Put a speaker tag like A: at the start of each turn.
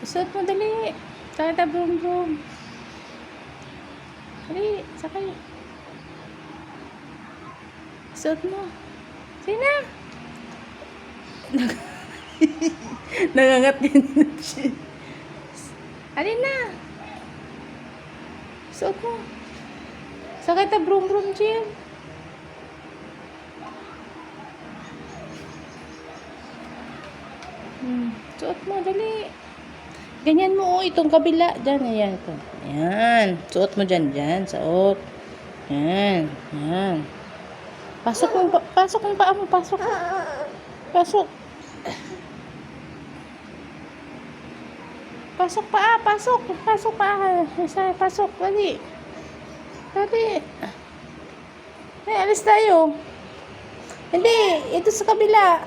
A: Suot mo, dali. Sakay ta, brum brum. Dali, sakay. Suot mo. Sina? Nangangat din siya. Alin na. Suot mo. Sakay ta, brum brum, Jill. Suot mo, dali. Ganyan mo, oh, itong kabila. Diyan, ayan, ito. Ayan. Suot mo dyan, dyan. Suot. Ayan. Ayan. Pasok mo paa mo. Pasok. Pasok. Pasok paa, pasok. Pasok paa. Pasok, dali. Dali. Ay, alis tayo. Hindi, ito sa kabila.